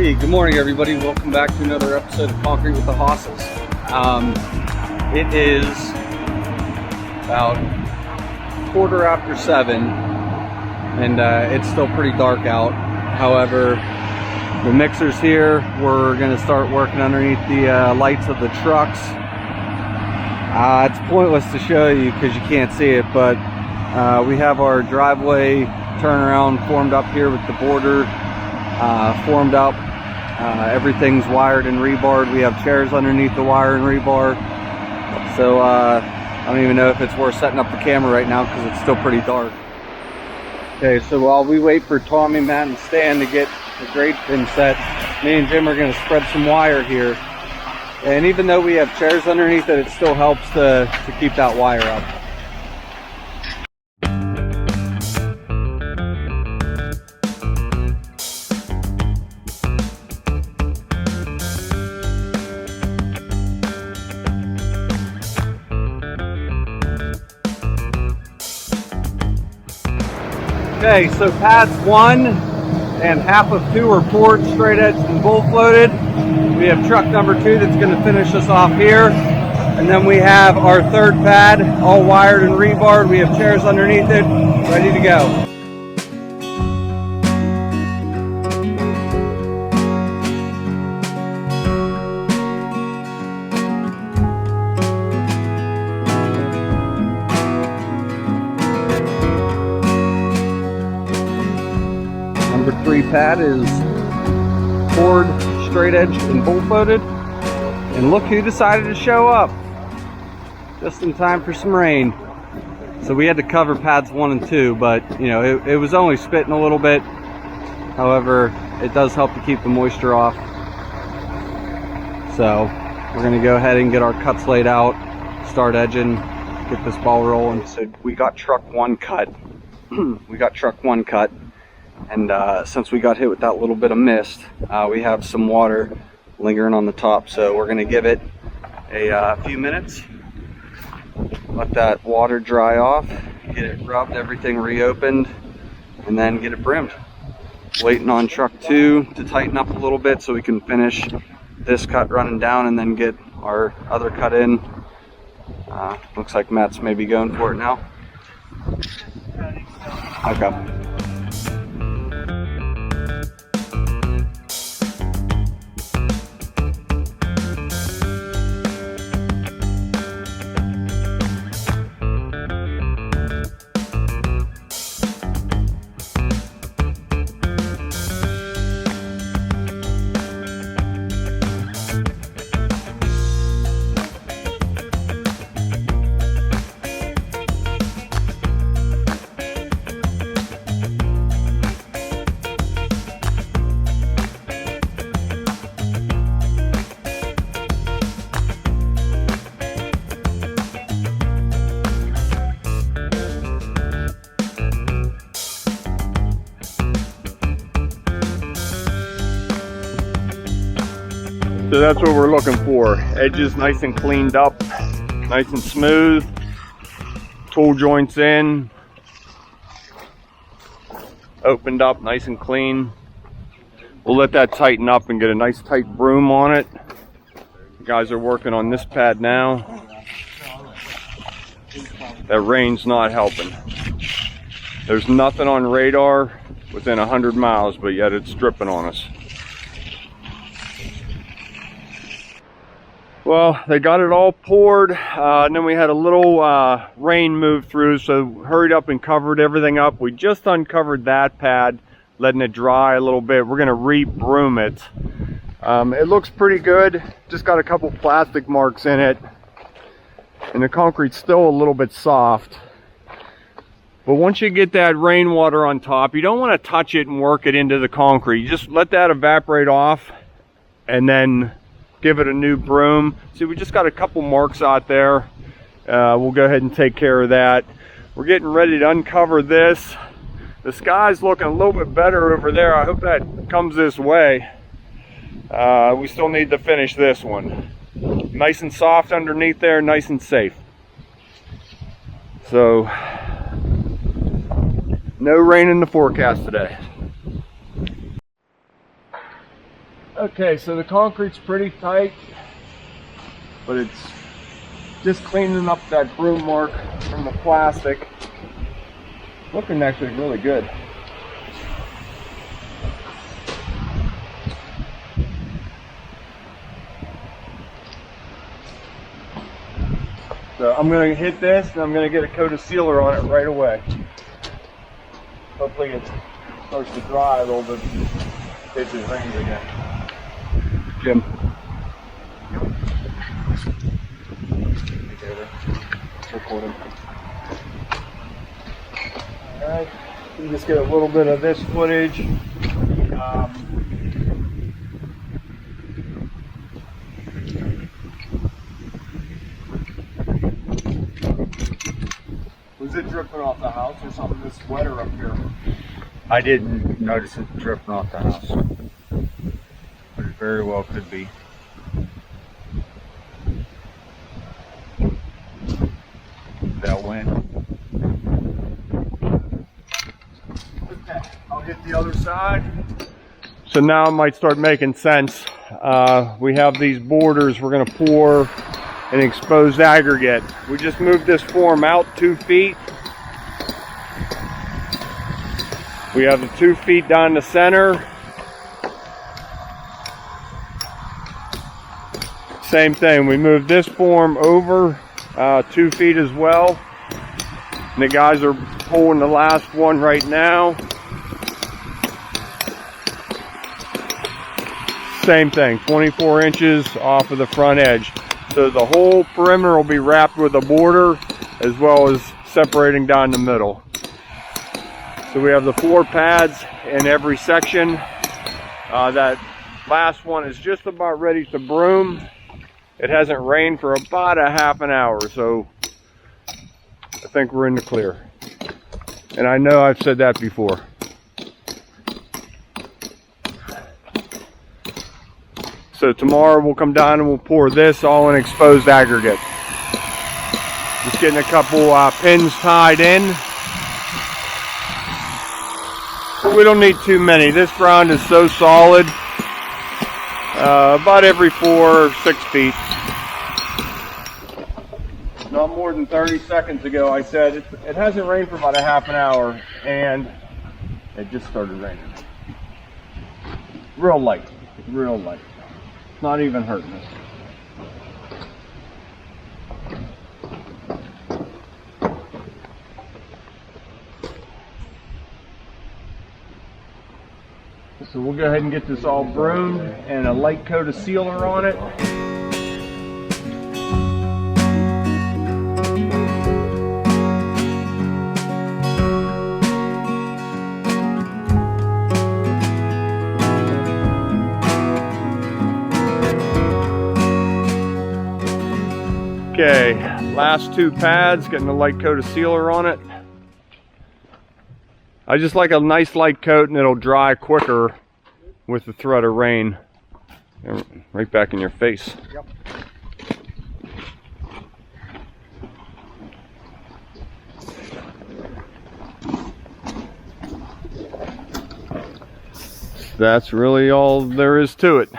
Hey, good morning everybody. Welcome back to another episode of Concrete with the Hosses. It is about 7:15 and it's still pretty dark out. However, the mixer's here. We're going to start working underneath the lights of the trucks. It's pointless to show you because you can't see it, but we have our driveway turnaround formed up here with the border formed up. Everything's wired and rebarred. We have chairs underneath the wire and rebar. So I don't even know if it's worth setting up the camera right now because it's still pretty dark. Okay, so while we wait for Tommy, Matt, and Stan to get the grade pin set, me and Jim are going to spread some wire here. And even though we have chairs underneath it, it still helps to keep that wire up. Okay, so pads 1 and half of 2 are poured, straight edged and bull floated. We have truck number 2 that's going to finish us off here. And then we have our third pad, all wired and rebarred. We have chairs underneath it, ready to go. Number 3 pad is poured, straight edged and bull floated. And look who decided to show up just in time for some rain. So we had to cover pads 1 and 2, but you know, it was only spitting a little bit. However, it does help to keep the moisture off. So we're gonna go ahead and get our cuts laid out, start edging, get this ball rolling. So we got truck 1 cut. We got truck 1 cut. And since we got hit with that little bit of mist, we have some water lingering on the top. So we're going to give it a few minutes, let that water dry off, get it rubbed, everything reopened, and then get it brimmed. Waiting on truck 2 to tighten up a little bit so we can finish this cut running down and then get our other cut in. Looks like Matt's maybe going for it now. Okay. So that's what we're looking for. Edges nice and cleaned up, nice and smooth. Tool joints in, opened up nice and clean. We'll let that tighten up and get a nice tight broom on it. The guys are working on this pad now. That rain's not helping. There's nothing on radar within 100 miles, but yet it's dripping on us. Well, they got it all poured, and then we had a little rain move through, so hurried up and covered everything up. We just uncovered that pad, letting it dry a little bit. We're going to re-broom it. It looks pretty good, just got a couple plastic marks in it, and the concrete's still a little bit soft. But once you get that rainwater on top, you don't want to touch it and work it into the concrete. You just let that evaporate off, and then give it a new broom. See, we just got a couple marks out there. We'll go ahead and take care of that. We're getting ready to uncover this. The sky's looking a little bit better over there. I hope that comes this way. We still need to finish this one. Nice and soft underneath there, nice and safe. So, no rain in the forecast today. Okay, so the concrete's pretty tight, but it's just cleaning up that broom mark from the plastic. Looking actually really good. So I'm going to hit this and I'm going to get a coat of sealer on it right away. Hopefully it starts to dry a little bit in case it rains again. Jim. Recording. Alright, you just get a little bit of this footage. Was it dripping off the house or something that's wetter up here? I didn't notice it dripping off the house, but it very well could be. That wind. Okay, I'll hit the other side. So now it might start making sense. We have these borders. We're going to pour an exposed aggregate. We just moved this form out 2 feet. We have the 2 feet down the center. Same thing, we moved this form over 2 feet as well. And the guys are pulling the last one right now. Same thing, 24 inches off of the front edge. So the whole perimeter will be wrapped with a border as well as separating down the middle. So we have the 4 pads in every section. That last one is just about ready to broom. It hasn't rained for about a half an hour, so I think we're in the clear. And I know I've said that before. So tomorrow we'll come down and we'll pour this all in exposed aggregate. Just getting a couple pins tied in. We don't need too many. This ground is so solid. About every 4 or 6 feet. Not more than 30 seconds ago I said it hasn't rained for about a half an hour and it just started raining. Real light, real light. Not even hurting us. So we'll go ahead and get this all broomed and a light coat of sealer on it. Okay, last 2 pads, getting a light coat of sealer on it. I just like a nice light coat and it'll dry quicker with the threat of rain. Right back in your face. Yep. That's really all there is to it.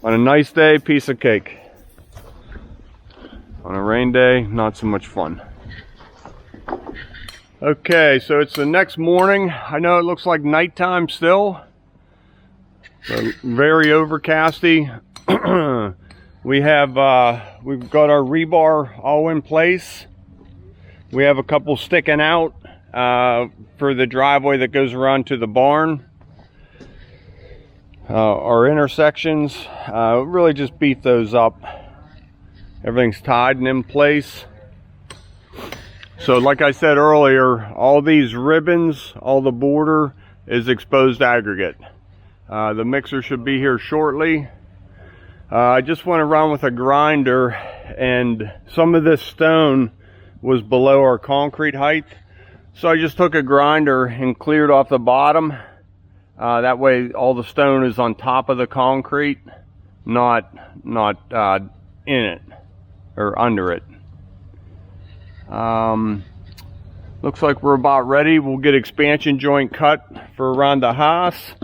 On a nice day, piece of cake. On a rain day, not so much fun. Okay, so it's the next morning. I know it looks like nighttime still. Very overcasty. We've got our rebar all in place. We have a couple sticking out for the driveway that goes around to the barn. Our intersections, really just beat those up. Everything's tied and in place. So like I said earlier, all these ribbons, all the border is exposed aggregate. The mixer should be here shortly. I just went around with a grinder and some of this stone was below our concrete height. So I just took a grinder and cleared off the bottom. That way all the stone is on top of the concrete, not in it or under it. Looks like we're about ready. We'll get expansion joint cut for around the house.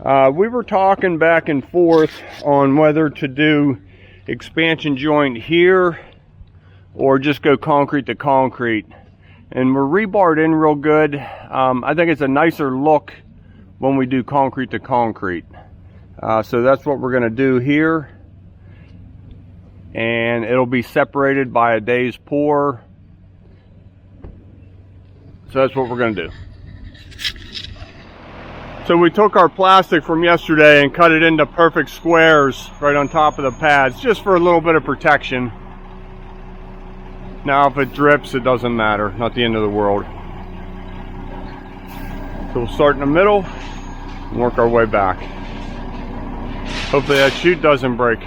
We were talking back and forth on whether to do expansion joint here or just go concrete to concrete. And we're rebarred in real good. I think it's a nicer look when we do concrete to concrete. So that's what we're gonna do here. And it'll be separated by a day's pour. So that's what we're gonna do. So we took our plastic from yesterday and cut it into perfect squares right on top of the pads, just for a little bit of protection. Now if it drips, it doesn't matter, not the end of the world. So we'll start in the middle and work our way back. Hopefully that chute doesn't break.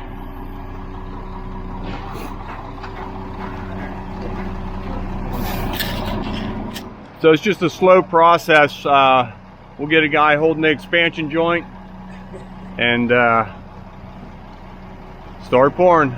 So it's just a slow process. We'll get a guy holding the expansion joint and start pouring.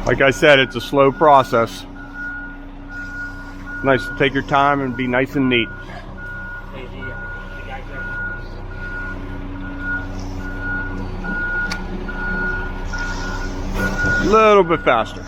Like I said, it's a slow process. Nice to take your time and be nice and neat. A little bit faster.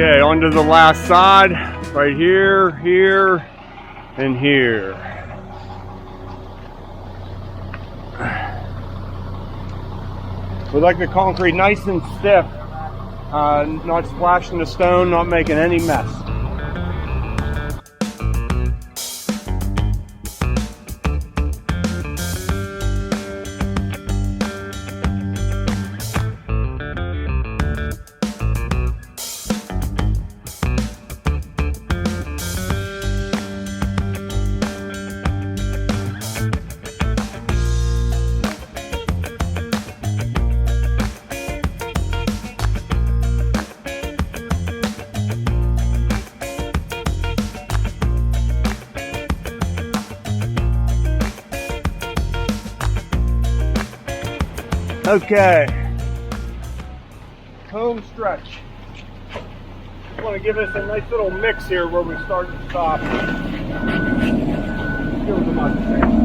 Okay, on to the last side, right here, here, and here. We like the concrete nice and stiff, not splashing the stone, not making any mess. Okay, home stretch. Just want to give us a nice little mix here where we start and stop. Give us a mustard.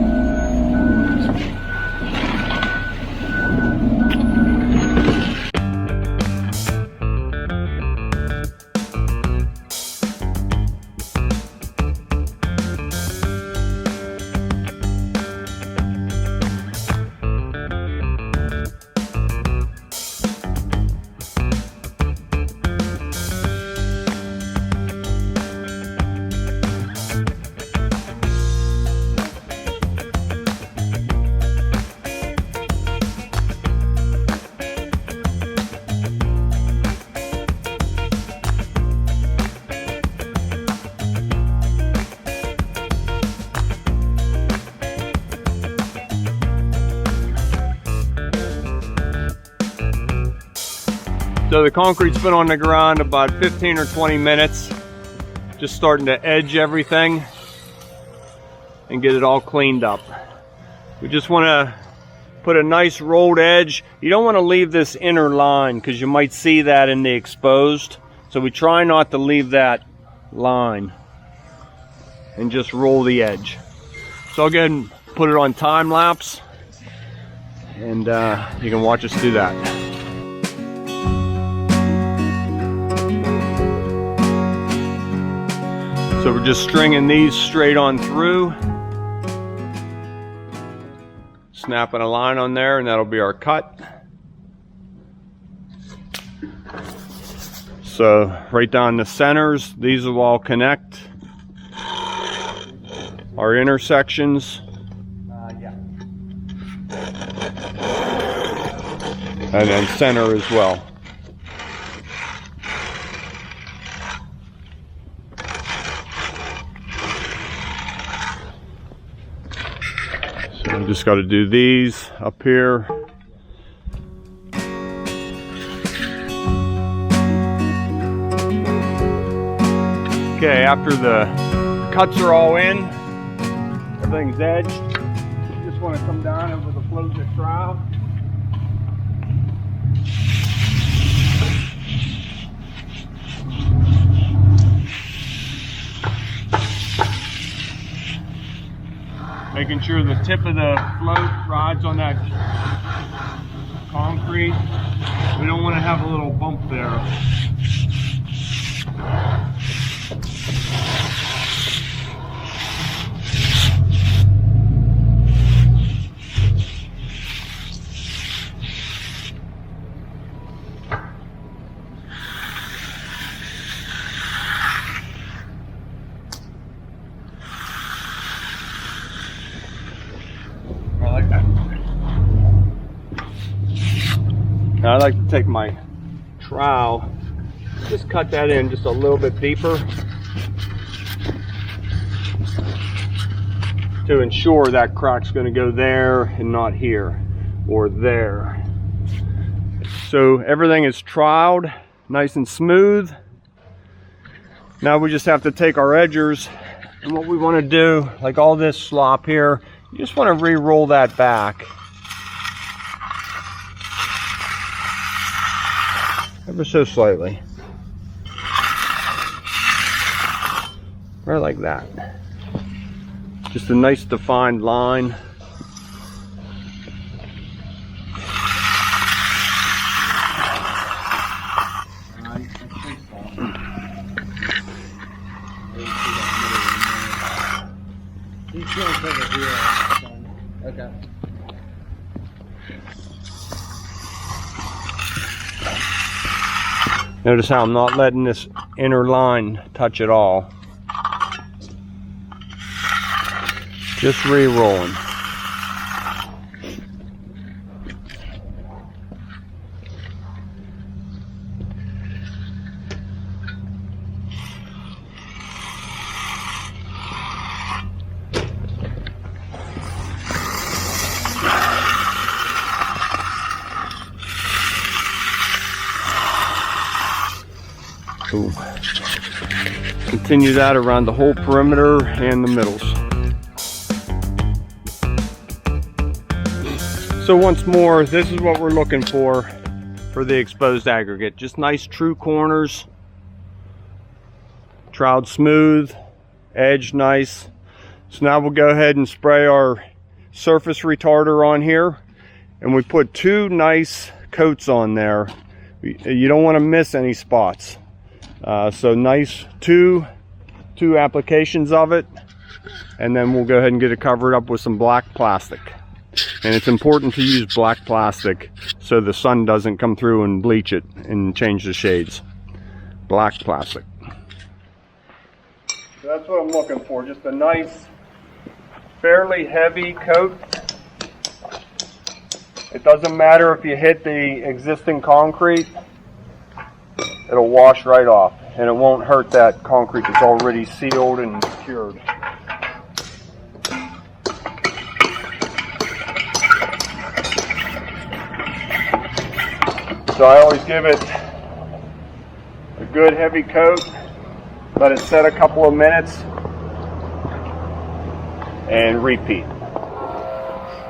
So the concrete's been on the ground about 15 or 20 minutes. Just starting to edge everything and get it all cleaned up. We just want to put a nice rolled edge. You don't want to leave this inner line because you might see that in the exposed. So we try not to leave that line and just roll the edge. So I'll go ahead and put it on time lapse and you can watch us do that. So we're just stringing these straight on through. Snapping a line on there and that'll be our cut. So right down the centers, these will all connect. Our intersections. And then center as well. So we just got to do these up here. Okay, after the cuts are all in, everything's edged, you just want to come down over the floating trowel. Making sure the tip of the float rides on that concrete. We don't want to have a little bump there. Now I like to take my trowel, just cut that in just a little bit deeper to ensure that crack's going to go there and not here or there. So everything is troweled nice and smooth. Now we just have to take our edgers, and what we want to do, like all this slop here, you just want to re-roll that back ever so slightly, right like that. Just a nice defined line. Okay. Notice how I'm not letting this inner line touch at all. Just re-rolling. Cool. Continue that around the whole perimeter and the middles. So once more, this is what we're looking for the exposed aggregate. Just nice true corners, troweled smooth, edge nice. So now we'll go ahead and spray our surface retarder on here, and we put 2 nice coats on there. You don't want to miss any spots. So nice two applications of it, and then we'll go ahead and get it covered up with some black plastic. And it's important to use black plastic so the sun doesn't come through and bleach it and change the shades. Black plastic. So that's what I'm looking for, just a nice, fairly heavy coat. It doesn't matter if you hit the existing concrete. It'll wash right off, and it won't hurt that concrete that's already sealed and cured. So I always give it good heavy coat. Let it set a couple of minutes and repeat.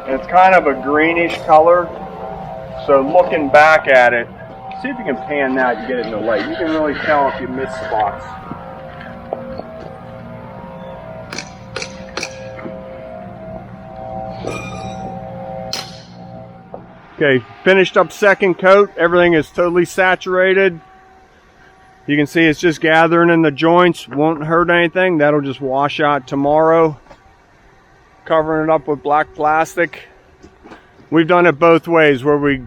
And it's kind of a greenish color, so looking back at it, see if you can pan that and get it in the light. You can really tell if you miss spots. Okay, finished up second coat. Everything is totally saturated. You can see it's just gathering in the joints. Won't hurt anything. That'll just wash out tomorrow. Covering it up with black plastic. We've done it both ways, where we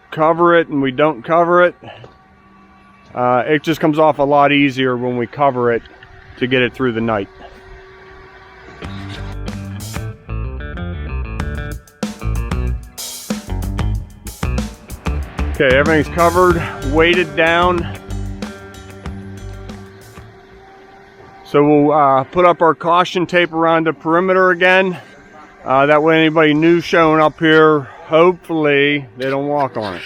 cover it and we don't cover it. It just comes off a lot easier when we cover it to get it through the night. Okay, everything's covered, weighted down. So we'll put up our caution tape around the perimeter again. That way anybody new showing up here, hopefully they don't walk on it.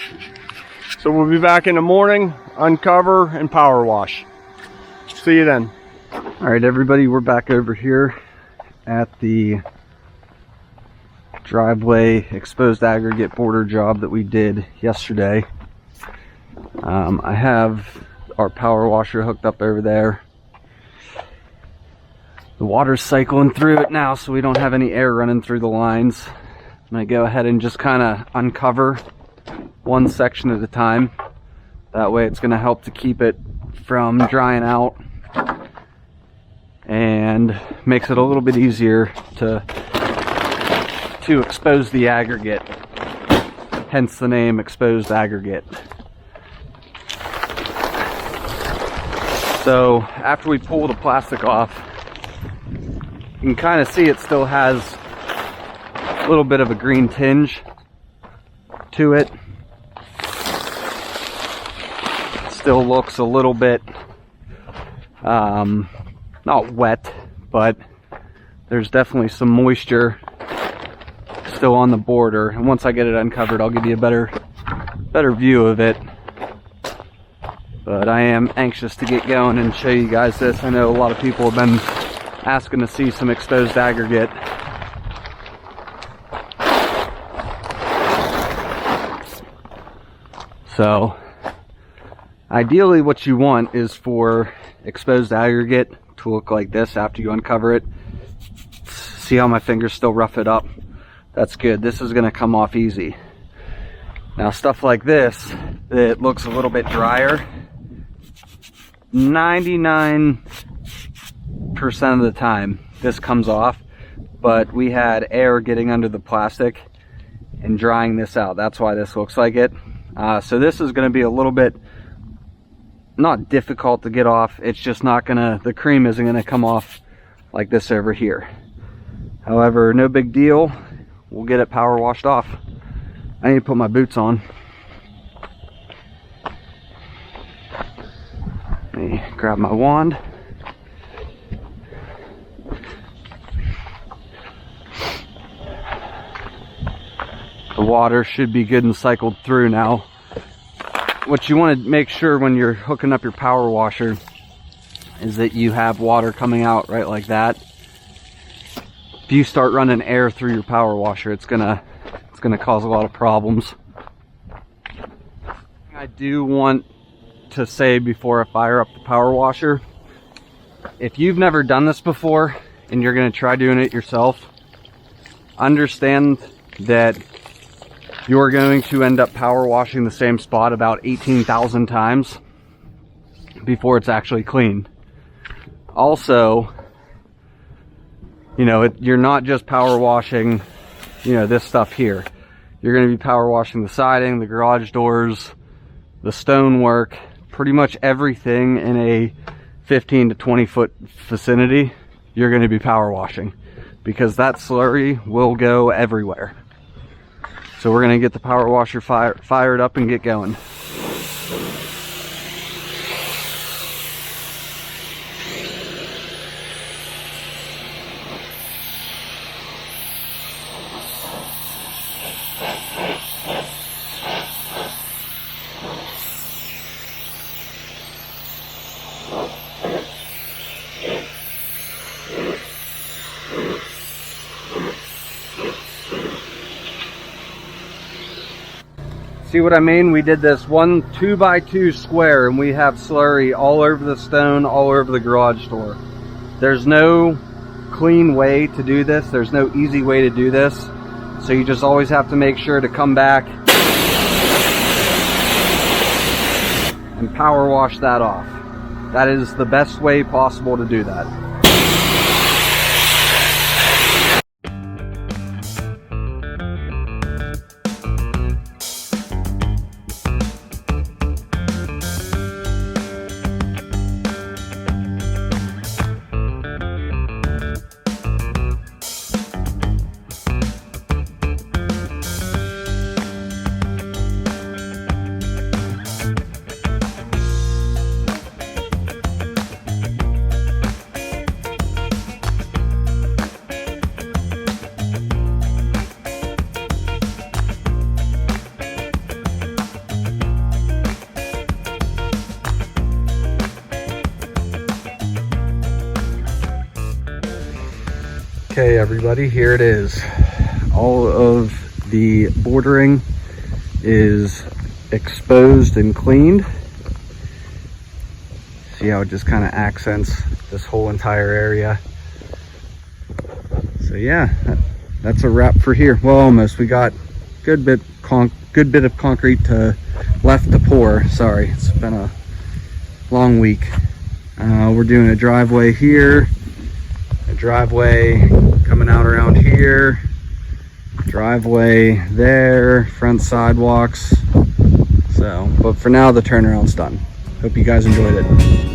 So we'll be back in the morning, uncover and power wash. See you then. All right, everybody, we're back over here at the driveway exposed aggregate border job that we did yesterday. I have our power washer hooked up over there. The water's cycling through it now, so we don't have any air running through the lines. I'm gonna go ahead and just kind of uncover one section at a time. That way it's gonna help to keep it from drying out and makes it a little bit easier to expose the aggregate, hence the name exposed aggregate. So after we pull the plastic off, you can kind of see it still has a little bit of a green tinge to it. Still looks a little bit not wet, but there's definitely some moisture still on the border, and once I get it uncovered I'll give you a better view of it. But I am anxious to get going and show you guys this. I know a lot of people have been asking to see some exposed aggregate. So ideally what you want is for exposed aggregate to look like this after you uncover it. See how my fingers still rough it up? That's good. This is going to come off easy. Now stuff like this that looks a little bit drier, 99% of the time this comes off, but we had air getting under the plastic and drying this out. That's why this looks like it. So this is going to be a little bit not difficult to get off. It's just not gonna, the cream isn't gonna come off like this over here. However, no big deal. We'll get it power washed off. I need to put my boots on. Let me grab my wand. The water should be good and cycled through now. What you want to make sure when you're hooking up your power washer is that you have water coming out right like that. If you start running air through your power washer, it's gonna cause a lot of problems. I do want to say before I fire up the power washer, if you've never done this before and you're gonna try doing it yourself, understand that you're going to end up power washing the same spot about 18,000 times before it's actually clean. Also, you know, you're not just power washing, you know, this stuff here. You're going to be power washing the siding, the garage doors, the stonework, pretty much everything in a 15 to 20 foot vicinity. You're going to be power washing because that slurry will go everywhere. So we're going to get the power washer fired up and get going. See what I mean? We did this 1 2x2 square and we have slurry all over the stone, all over the garage door. There's no clean way to do this. There's no easy way to do this. So you just always have to make sure to come back and power wash that off. That is the best way possible to do that. Okay, everybody, here it is. All of the bordering is exposed and cleaned. See how it just kind of accents this whole entire area. So yeah, that's a wrap for here. Well, almost. We got good bit of concrete left to pour. Sorry, it's been a long week. We're doing a driveway here, a driveway coming out around here, driveway there, front sidewalks. So, but for now the turnaround's done. Hope you guys enjoyed it.